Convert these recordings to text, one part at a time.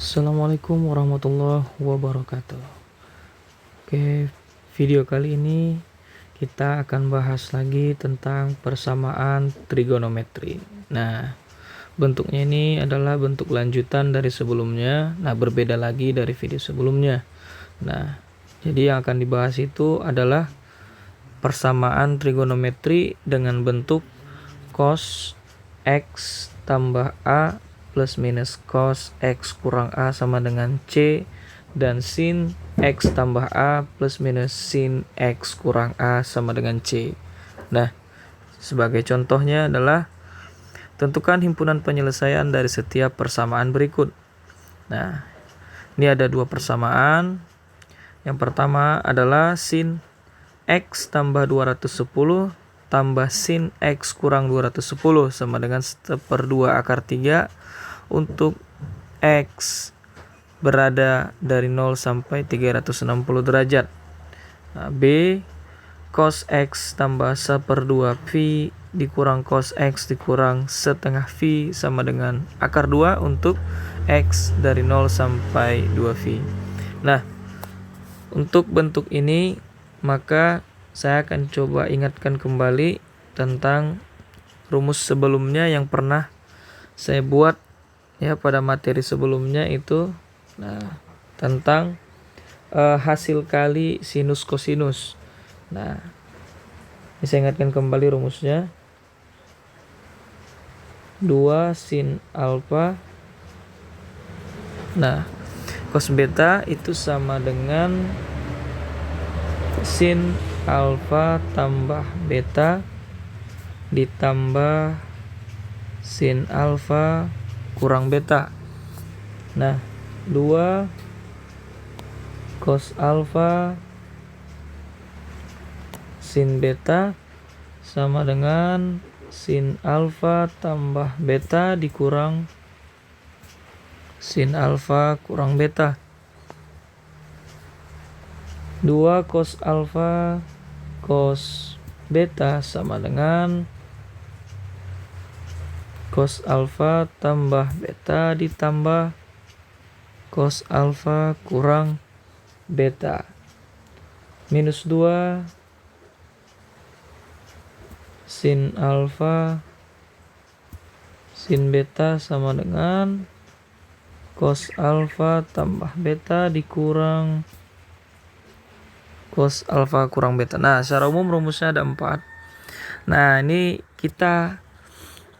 Assalamualaikum warahmatullahi wabarakatuh. Oke, video kali ini kita akan bahas lagi tentang persamaan trigonometri. Nah, bentuknya ini adalah bentuk lanjutan dari sebelumnya. Nah, berbeda lagi dari video sebelumnya. Nah, jadi yang akan dibahas itu adalah persamaan trigonometri dengan bentuk cos X tambah A plus minus cos X kurang A sama dengan C, dan sin X tambah A plus minus sin X kurang A sama dengan C. Nah, sebagai contohnya adalah tentukan himpunan penyelesaian dari setiap persamaan berikut. Nah, ini ada dua persamaan. Yang pertama adalah sin X tambah 210 tambah sin X kurang 210 sama dengan 1/2 akar 3 untuk X berada dari 0 sampai 360 derajat. Nah, B cos X tambah 1/2 phi dikurang cos X dikurang setengah phi sama dengan akar 2 untuk X dari 0 sampai 2 phi. Nah, untuk bentuk ini maka saya akan coba ingatkan kembali tentang rumus sebelumnya yang pernah saya buat ya pada materi sebelumnya itu. Nah, tentang hasil kali sinus kosinus. Nah, ini saya ingatkan kembali rumusnya. 2 sin alfa. Nah, cos beta itu sama dengan sin alfa tambah beta ditambah sin alfa kurang beta. Nah, 2 cos alfa sin beta sama dengan sin alfa tambah beta dikurang sin alfa kurang beta. 2 cos alfa cos beta sama dengan cos alfa tambah beta ditambah cos alfa kurang beta. Minus 2 sin alfa sin beta sama dengan cos alfa tambah beta dikurang cos alfa kurang beta. Nah, secara umum rumusnya ada 4. Nah, ini kita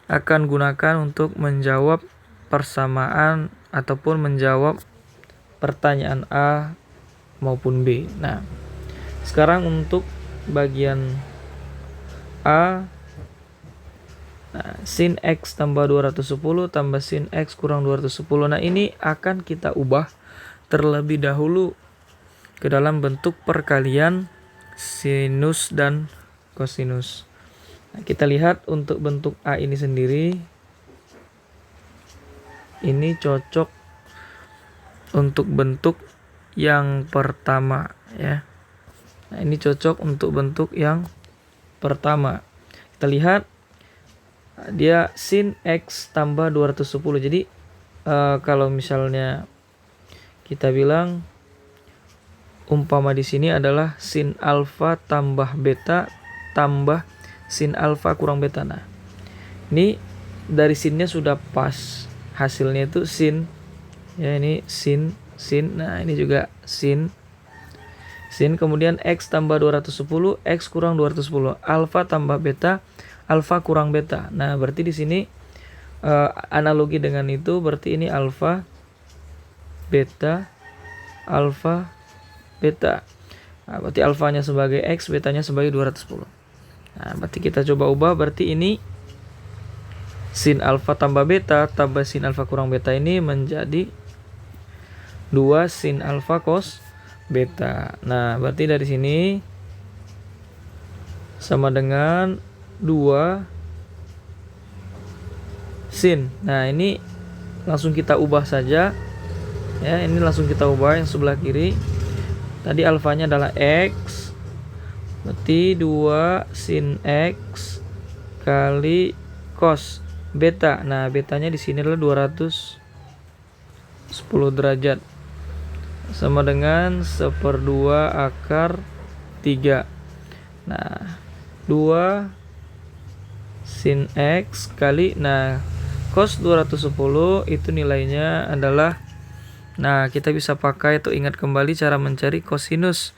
akan gunakan untuk menjawab persamaan ataupun menjawab pertanyaan A maupun B. Nah, sekarang untuk bagian A, nah, sin X tambah 210 tambah sin X kurang 210. Nah, ini akan kita ubah terlebih dahulu ke dalam bentuk perkalian sinus dan kosinus. Nah, kita lihat untuk bentuk A ini sendiri, ini cocok untuk bentuk yang pertama ya. Nah, ini cocok untuk bentuk yang pertama. Kita lihat dia sin X tambah 210. Jadi kalau misalnya kita bilang umpama di sini adalah sin alfa tambah beta tambah sin alfa kurang beta. Nah, ini dari sinnya sudah pas, hasilnya itu sin ya, ini sin. Nah, ini juga sin kemudian X tambah 210 X kurang 210 alfa tambah beta alfa kurang beta. Nah, berarti di sini analogi dengan itu berarti ini alfa beta alfa beta. Nah, berarti alfanya sebagai X, betanya sebagai 210. Nah, berarti kita coba ubah, berarti ini sin alfa tambah beta tambah sin alfa kurang beta ini menjadi 2 sin alfa cos beta. Nah, berarti dari sini sama dengan 2 sin. Nah, ini langsung kita ubah saja. Ya, ini langsung kita ubah yang sebelah kiri. Tadi alfanya adalah X. Berarti 2 sin X kali cos beta. Nah, betanya di sini adalah 10 derajat sama dengan 1/2 akar 3. Nah, 2 sin X kali, nah cos 210 itu nilainya adalah, nah kita bisa pakai atau ingat kembali cara mencari kosinus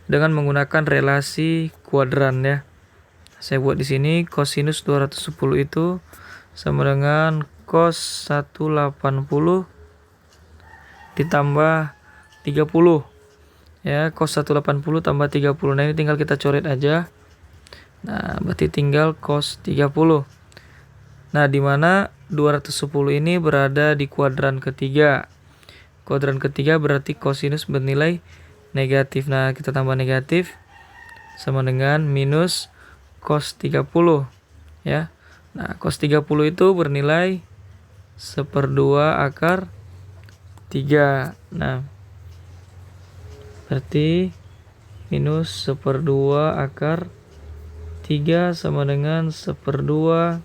dengan menggunakan relasi kuadran ya. Saya buat di sini kosinus 210 itu sama dengan cos 180 ditambah 30 ya, cos 180 tambah 30. Nah, ini tinggal kita coret aja. Nah, berarti tinggal cos 30. Nah, di mana 210 ini berada di kuadran ketiga. Kuadran ketiga berarti kosinus bernilai negatif. Nah, kita tambah negatif sama dengan minus cos 30 ya. Nah, cos 30 itu bernilai 1/2 akar 3. Nah, berarti minus 1/2 akar 3 sama dengan 1/2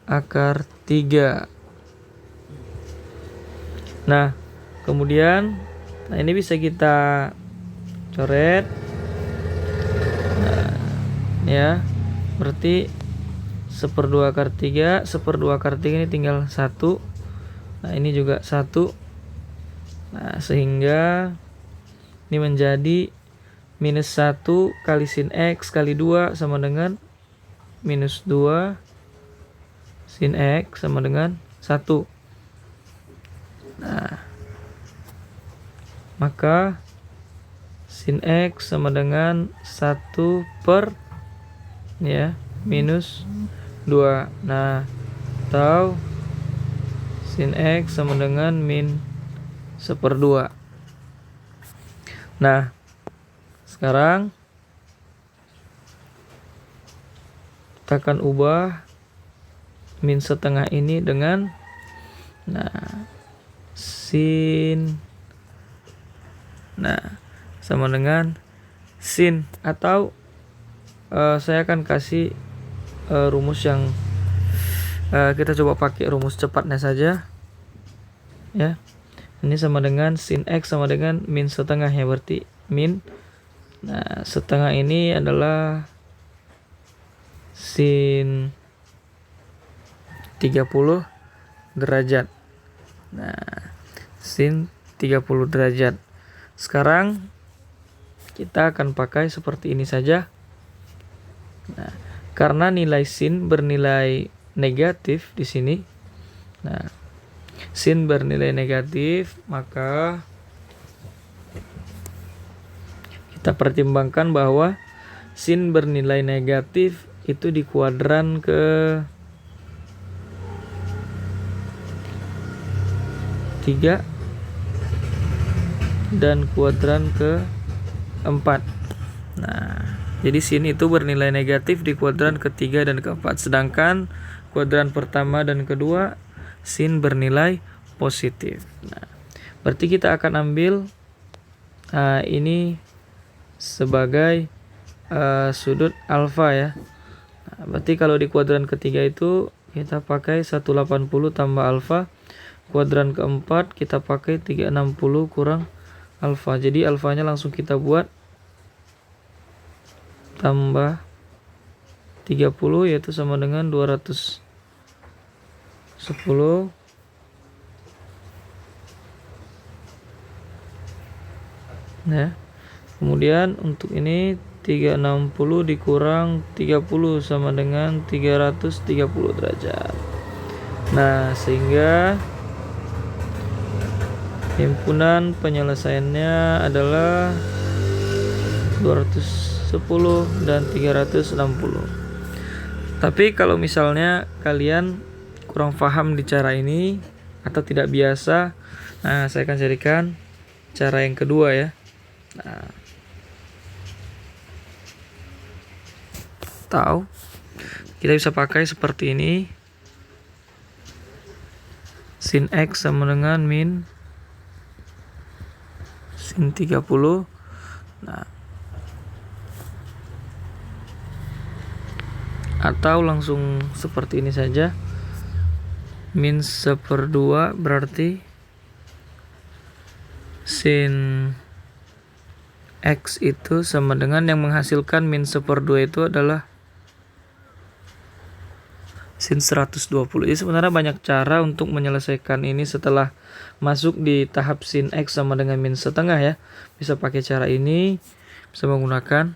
akar 3. Nah, kemudian ini bisa kita coret. Nah, ya, berarti 1/2 akar 3, 1/2 akar 3 ini tinggal 1. Nah, ini juga 1. Nah, sehingga ini menjadi minus 1 kali sin X kali 2 sama dengan minus 2 sin X sama dengan 1. Nah, maka sin X sama dengan 1 per ya minus 2. Nah, atau sin X sama dengan min 1/2. Nah, sekarang kita akan ubah min setengah ini dengan, nah, sin, nah, sama dengan sin, atau saya akan kasih rumus yang kita coba pakai rumus cepatnya saja ya. Ini sama dengan sin X sama dengan min setengah ya, berarti min, nah, setengah ini adalah sin 30 derajat. Nah, sin 30 derajat. Sekarang kita akan pakai seperti ini saja. Nah, karena nilai sin bernilai negatif di sini. Nah, sin bernilai negatif, maka kita pertimbangkan bahwa sin bernilai negatif itu di kuadran ke 3 dan kuadran ke 4. Nah, jadi sin itu bernilai negatif di kuadran ketiga dan keempat, sedangkan kuadran pertama dan kedua sin bernilai positif. Nah, berarti kita akan ambil ini sebagai sudut alfa ya. Nah, berarti kalau di kuadran ketiga itu kita pakai 180 tambah alfa. Kuadran keempat kita pakai 360 kurang alfa. Jadi alfanya langsung kita buat tambah 30, yaitu sama dengan 210 ya. Kemudian untuk ini 360 dikurang 30 sama dengan 330 derajat. Nah, sehingga himpunan penyelesaiannya adalah 210 dan 360. Tapi kalau misalnya kalian kurang paham di cara ini atau tidak biasa, nah saya akan carikan cara yang kedua ya. Nah, tahu kita bisa pakai seperti ini. Sin X sama dengan min sin 30. Nah, atau langsung seperti ini saja. Min 1/2 berarti sin X itu sama dengan yang menghasilkan min 1/2 itu adalah sin 120. Jadi sebenarnya banyak cara untuk menyelesaikan ini setelah masuk di tahap sin X sama dengan min setengah ya. Bisa pakai cara ini, bisa menggunakan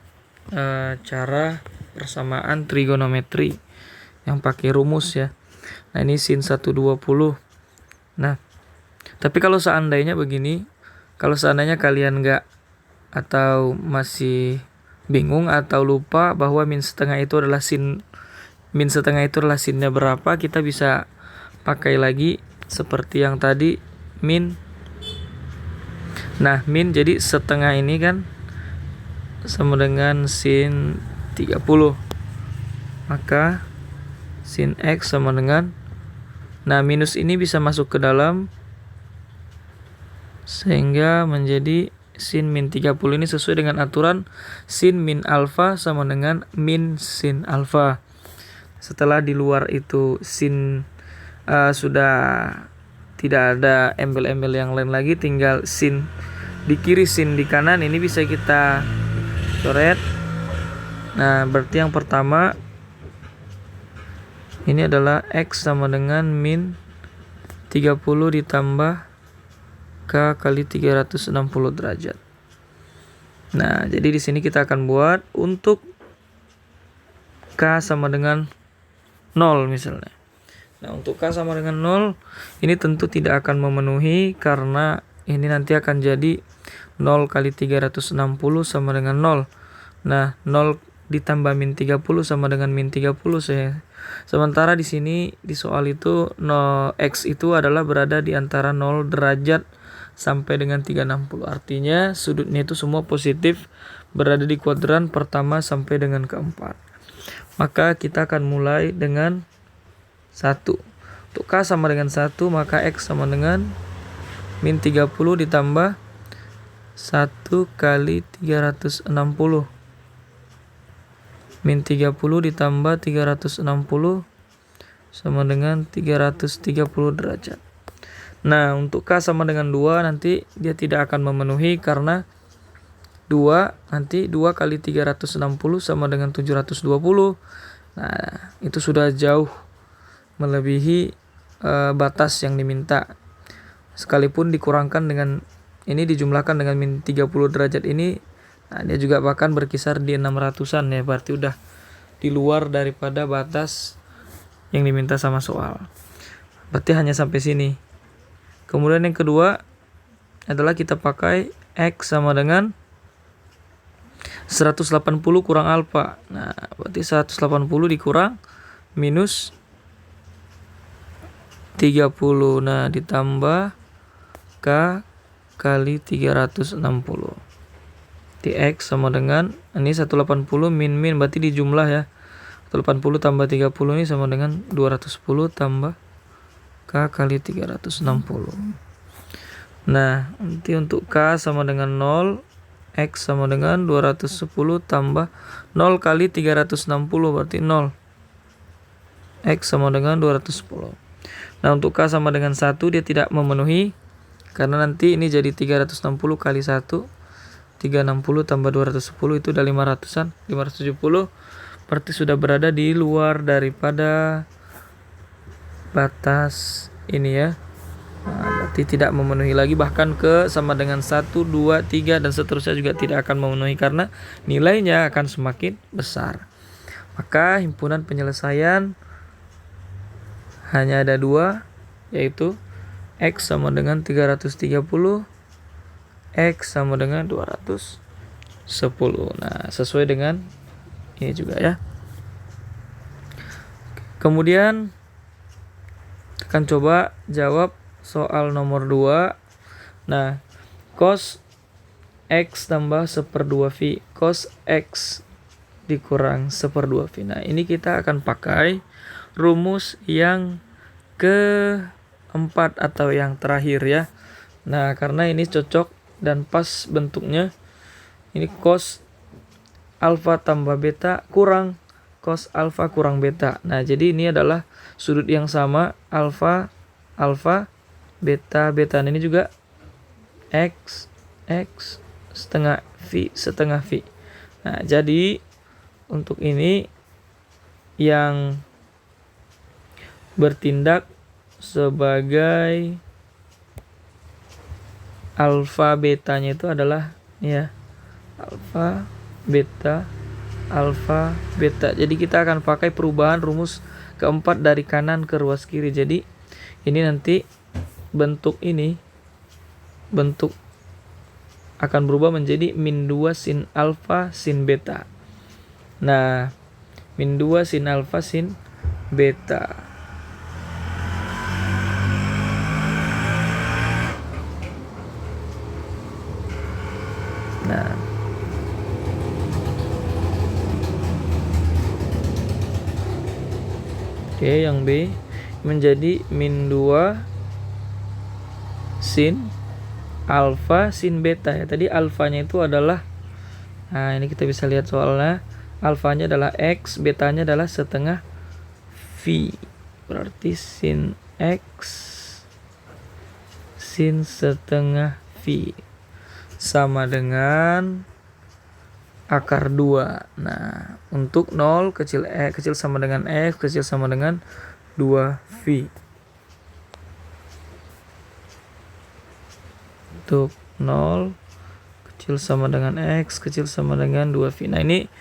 cara persamaan trigonometri yang pakai rumus ya. Nah ini sin 120. Nah tapi kalau seandainya begini, kalau seandainya kalian nggak atau masih bingung atau lupa bahwa min setengah itu adalah sinnya berapa, kita bisa pakai lagi seperti yang tadi min. Nah min jadi setengah ini kan sama dengan sin 30, maka sin X sama dengan, nah minus ini bisa masuk ke dalam sehingga menjadi sin min 30. Ini sesuai dengan aturan sin min alfa sama dengan min sin alfa. Setelah di luar itu sin sudah tidak ada embel-embel yang lain lagi, tinggal sin di kiri, sin di kanan. Ini bisa kita coret. Nah berarti yang pertama ini adalah X sama dengan min 30 ditambah K kali 360 derajat. Nah, jadi di sini kita akan buat untuk K sama dengan 0 misalnya. Nah, untuk K sama dengan 0, ini tentu tidak akan memenuhi karena ini nanti akan jadi 0 kali 360 sama dengan 0. Nah, 0 ditambah min 30 sama dengan min 30 saya. Sementara di sini di soal itu X itu adalah berada di antara 0 derajat sampai dengan 360. Artinya sudutnya itu semua positif, berada di kuadran pertama sampai dengan keempat. Maka kita akan mulai dengan 1. Untuk K sama dengan 1, maka X sama dengan min 30 ditambah 1 kali 360. Min 30 ditambah 360 sama dengan 330 derajat. Nah, untuk K sama dengan 2 nanti dia tidak akan memenuhi karena 2 nanti 2 kali 360 sama dengan 720. Nah, itu sudah jauh melebihi batas yang diminta. Sekalipun dikurangkan dengan ini dijumlahkan dengan min 30 derajat ini, nah dia juga bahkan berkisar di 600-an ya, berarti udah di luar daripada batas yang diminta sama soal. Berarti hanya sampai sini. Kemudian yang kedua adalah kita pakai X sama dengan 180 kurang alfa. Nah, berarti 180 dikurang minus 30. Nah, ditambah K kali 360. Di X sama dengan, ini 180 min berarti dijumlah ya. 180 tambah 30 ini sama dengan 210 tambah K kali 360. Nah, nanti untuk K sama dengan 0, X sama dengan 210 tambah 0 kali 360 berarti 0. X sama dengan 210. Nah, untuk K sama dengan 1 dia tidak memenuhi karena nanti ini jadi 360 kali 1. 360 tambah 210 itu udah 500-an, 570. Berarti sudah berada di luar daripada batas ini ya. Nah, berarti tidak memenuhi lagi, bahkan ke sama dengan 1, 2, 3 dan seterusnya juga tidak akan memenuhi karena nilainya akan semakin besar. Maka himpunan penyelesaian hanya ada 2, yaitu X sama dengan 330, X sama dengan 210. Nah, sesuai dengan ini juga ya. Kemudian akan coba jawab soal nomor 2. Nah, cos X tambah 1/2 V, cos X dikurang 1/2 V. Nah, ini kita akan pakai rumus yang keempat atau yang terakhir ya. Nah, karena ini cocok dan pas bentuknya. Ini cos alfa tambah beta kurang cos alfa kurang beta. Nah, jadi ini adalah sudut yang sama, alfa, alfa, beta, beta. Nah, ini juga X, X setengah V setengah V. Nah, jadi untuk ini yang bertindak sebagai alfa betanya itu adalah ya alfa beta. Jadi kita akan pakai perubahan rumus keempat dari kanan ke ruas kiri. Jadi ini nanti bentuk akan berubah menjadi min 2 sin alfa sin beta. Nah, min 2 sin alfa sin beta. Nah, oke, yang B menjadi min 2 sin alfa sin beta ya. Tadi alfanya itu adalah, nah ini kita bisa lihat soalnya alfanya adalah X, betanya adalah setengah V. Berarti sin X sin setengah V sama dengan akar 2. Nah, untuk 0 kecil kecil sama dengan X, kecil sama dengan 2V. Untuk 0 kecil sama dengan X, kecil sama dengan 2V. Nah, ini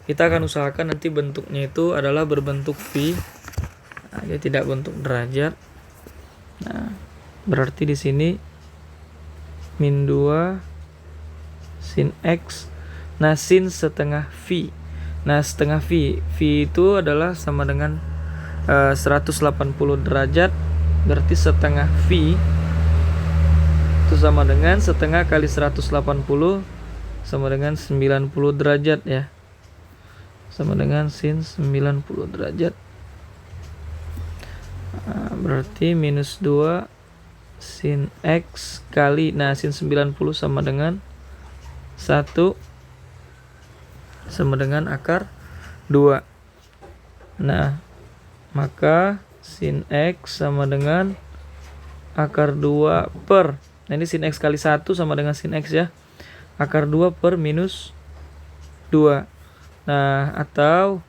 kita akan usahakan nanti bentuknya itu adalah berbentuk V. Nah, dia tidak bentuk derajat. Nah, berarti di sini min 2 sin X. Nah, sin setengah V. Nah, setengah V. V itu adalah sama dengan 180 derajat. Berarti setengah V itu sama dengan setengah kali 180 sama dengan 90 derajat ya. Sama dengan sin 90 derajat. Nah, berarti minus 2 sin X kali, nah sin 90 sama dengan 1 sama dengan akar 2. Nah, maka sin X sama dengan akar 2 per, nah ini sin X kali 1 sama dengan sin X ya, akar 2 per minus 2. Nah, atau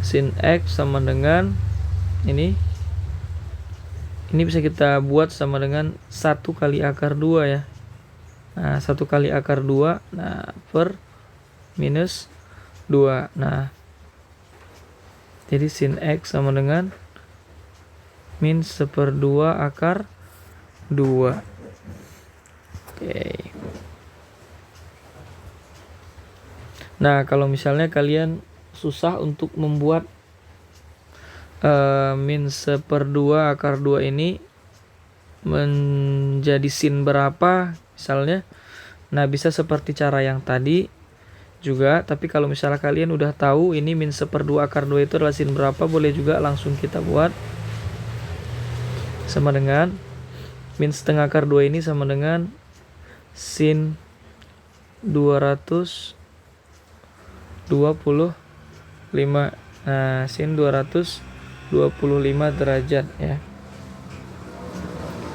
sin X sama dengan ini bisa kita buat sama dengan 1 kali akar 2 ya. Nah, 1 kali akar 2, nah per minus 2. Nah, jadi sin X sama dengan min 1/2 akar 2. Oke. Nah, kalau misalnya kalian susah untuk membuat min 1/2 akar 2 ini menjadi sin berapa misalnya, nah bisa seperti cara yang tadi juga. Tapi kalau misalnya kalian udah tahu ini min 1/2 akar 2 itu adalah sin berapa, boleh juga langsung kita buat sama dengan min setengah akar 2 ini sama dengan sin 225. Nah, sin 225 derajat ya.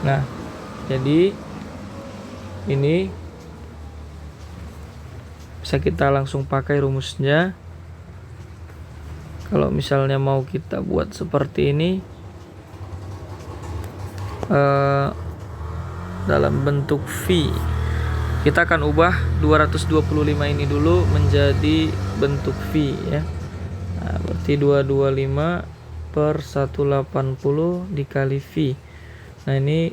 Nah, jadi ini bisa kita langsung pakai rumusnya. Kalau misalnya mau kita buat seperti ini dalam bentuk V, kita akan ubah 225 ini dulu menjadi bentuk V ya. Nah, berarti 225 per 180 dikali V. Nah, ini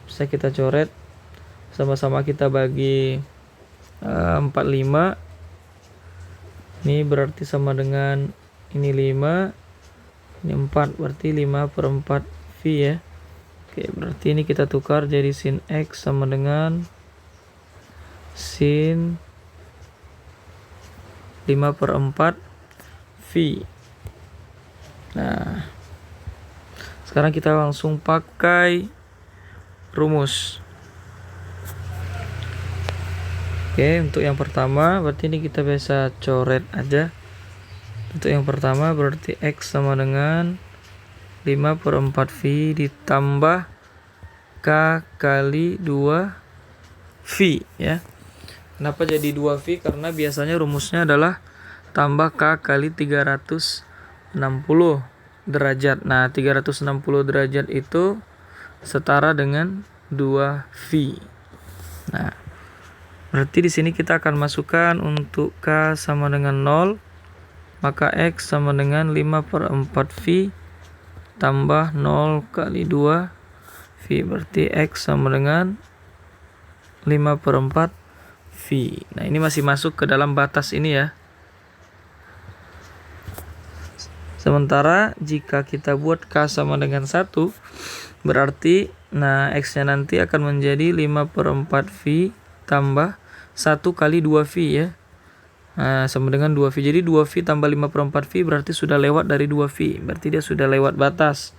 bisa kita coret, sama-sama kita bagi 45. Ini berarti sama dengan ini 5, ini 4, berarti 5/4 V ya. Oke, berarti ini kita tukar jadi sin X sama dengan sin 5/4 V. Nah, sekarang kita langsung pakai rumus. Oke, untuk yang pertama berarti ini kita bisa coret aja. Untuk yang pertama berarti X sama dengan 5/4 V ditambah K kali 2V ya. Kenapa jadi 2V? Karena biasanya rumusnya adalah tambah K kali 360 derajat. Nah, 360 derajat itu setara dengan 2V. Nah, berarti di sini kita akan masukkan untuk K sama dengan 0, maka X sama dengan 5/4 V tambah 0 kali 2 V, berarti X sama dengan 5/4 V. Nah, ini masih masuk ke dalam batas ini ya. Sementara jika kita buat K sama dengan 1, berarti nah X-nya nanti akan menjadi 5/4 V tambah 1 kali 2V ya. Nah, sama dengan 2V. Jadi 2V tambah 5/4 V berarti sudah lewat dari 2V. Berarti dia sudah lewat batas.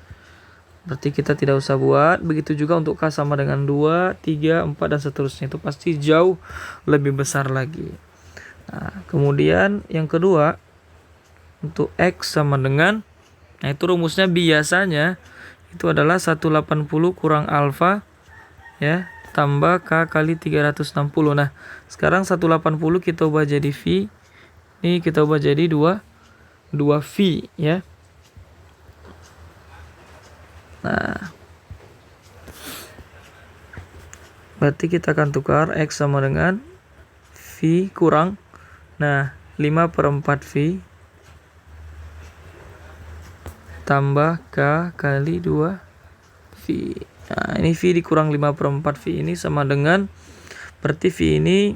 Berarti kita tidak usah buat. Begitu juga untuk K sama dengan 2, 3, 4, dan seterusnya. Itu pasti jauh lebih besar lagi. Nah, kemudian yang kedua, untuk X sama dengan, nah itu rumusnya biasanya itu adalah 180 kurang alfa ya, tambah K kali 360. Nah, sekarang 180 kita ubah jadi V. Ini kita ubah jadi 2V ya. Nah, berarti kita akan tukar X sama dengan V kurang, nah 5/4 V tambah K kali 2V. Nah, ini V dikurang 5/4 V ini sama dengan, berarti V ini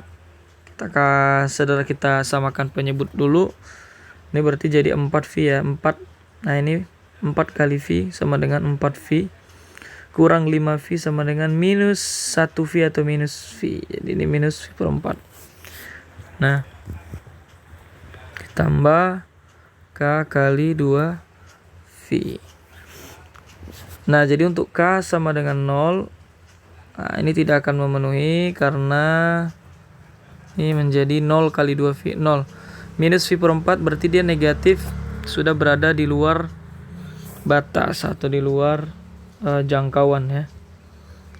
saudara kita samakan penyebut dulu. Ini berarti jadi 4V ya, 4. Nah, ini 4 kali V sama dengan 4V kurang 5V sama dengan minus 1V atau minus V. Jadi ini minus V/4. Nah, ditambah K kali 2V. Nah, jadi untuk K sama dengan 0, nah ini tidak akan memenuhi karena ini menjadi 0 kali 2V, 0. Minus V/4 berarti dia negatif, sudah berada di luar batas atau di luar jangkauan ya.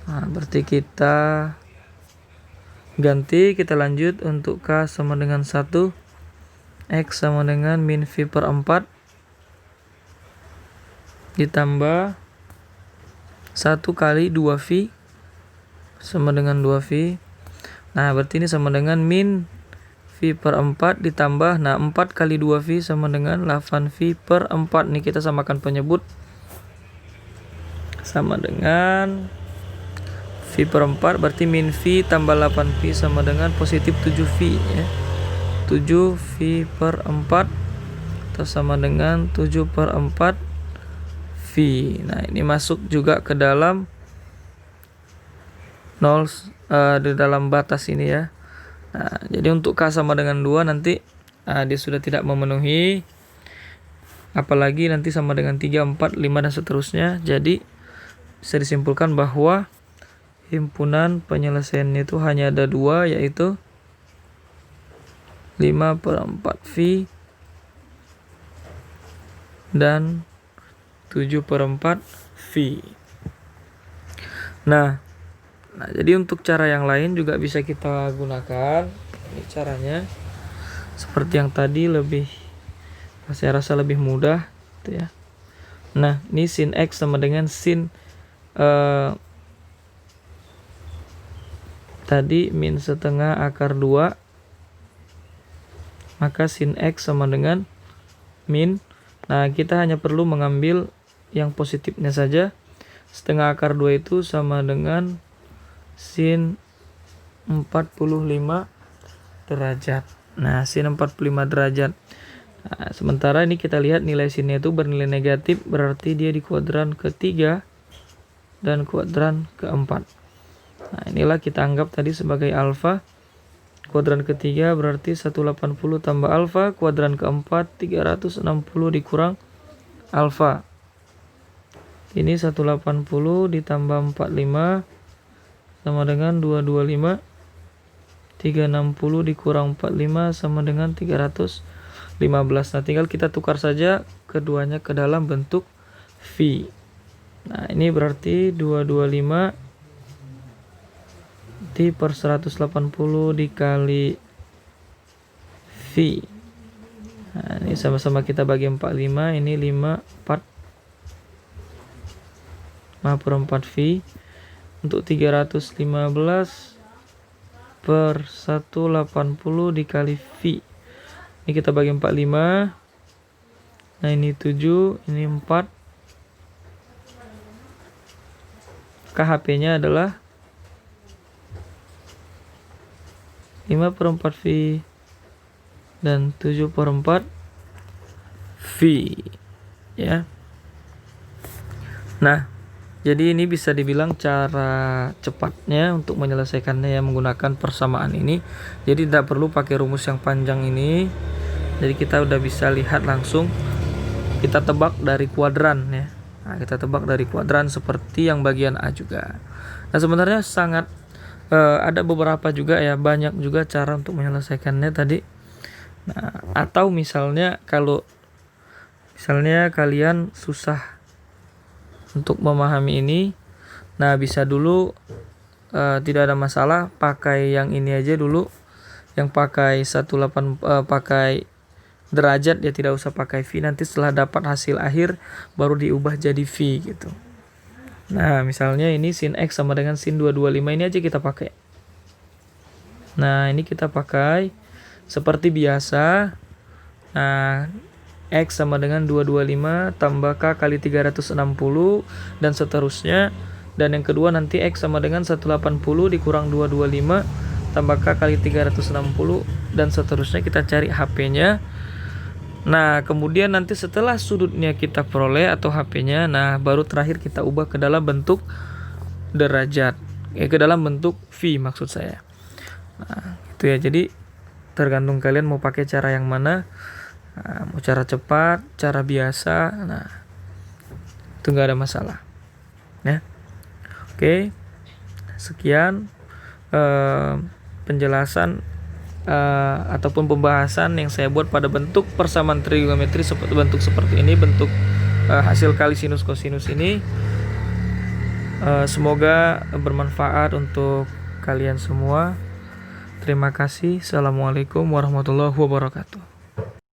Nah, berarti kita ganti, kita lanjut untuk K sama dengan 1, X sama dengan min V/4 ditambah 1 kali 2V sama dengan 2V. Nah, berarti ini sama dengan min V/4 ditambah, nah 4 kali 2V sama dengan 8V/4. Ini kita samakan penyebut, sama dengan V/4, berarti min V tambah 8V sama dengan positif 7V ya. 7V/4 atau sama dengan 7/4 V. Nah, ini masuk juga ke dalam 0 di dalam batas ini ya. Nah, jadi untuk K sama dengan 2 nanti dia sudah tidak memenuhi, apalagi nanti sama dengan 3, 4, 5 dan seterusnya. Jadi bisa disimpulkan bahwa himpunan penyelesaiannya itu hanya ada 2, yaitu 5/4 V dan 7/4 V. Nah, jadi untuk cara yang lain juga bisa kita gunakan. Ini caranya seperti yang tadi, saya rasa lebih mudah gitu ya. Nah, ini sin X sama dengan sin tadi min setengah akar 2, maka sin X sama dengan min, nah kita hanya perlu mengambil yang positifnya saja. Setengah akar 2 itu sama dengan sin 45 derajat. Nah, sin 45 derajat. Nah, sementara ini kita lihat nilai sinnya itu bernilai negatif, berarti dia di kuadran ketiga dan kuadran keempat. Nah, inilah kita anggap tadi sebagai alfa. Kuadran ketiga berarti 180 tambah alfa, kuadran keempat 360 dikurang alfa. Ini 180 ditambah 45 sama dengan 225. 360 dikurang 45 sama dengan 315. Nah, tinggal kita tukar saja keduanya ke dalam bentuk V. Nah, ini berarti 225 per 180 dikali V. Nah, ini sama-sama kita bagi 45, ini 54 V untuk 315 per 180 dikali V. Ini kita bagi 45. Nah, ini 7, ini 4. KHP-nya adalah 5/4 V dan 7/4 V, ya. Nah, jadi ini bisa dibilang cara cepatnya untuk menyelesaikannya ya menggunakan persamaan ini. Jadi tidak perlu pakai rumus yang panjang ini. Jadi kita udah bisa lihat langsung, kita tebak dari kuadran ya. Nah, kita tebak dari kuadran seperti yang bagian A juga. Nah, sebenarnya sangat ada beberapa juga ya, banyak juga cara untuk menyelesaikannya tadi. Nah, atau misalnya kalau kalian susah untuk memahami ini, nah bisa dulu tidak ada masalah pakai yang ini aja dulu, yang pakai 18 pakai derajat ya, tidak usah pakai V. Nanti setelah dapat hasil akhir baru diubah jadi V gitu. Nah, misalnya ini sin X sama dengan sin 225, ini aja kita pakai. Nah, ini kita pakai seperti biasa. Nah, X sama dengan 225 tambah K kali 360 dan seterusnya. Dan yang kedua nanti X sama dengan 180 dikurang 225 tambah K kali 360 dan seterusnya. Kita cari HP-nya. Nah, kemudian nanti setelah sudutnya kita peroleh atau HP-nya, nah baru terakhir kita ubah ke dalam bentuk derajat, ke dalam bentuk V maksud saya. Nah, gitu ya. Jadi tergantung kalian mau pakai cara yang mana. Nah, mau cara cepat, cara biasa, nah itu nggak ada masalah ya. Oke, sekian penjelasan ataupun pembahasan yang saya buat pada bentuk persamaan trigonometri bentuk seperti ini, bentuk hasil kali sinus kosinus ini. Semoga bermanfaat untuk kalian semua. Terima kasih. Assalamualaikum warahmatullahi wabarakatuh.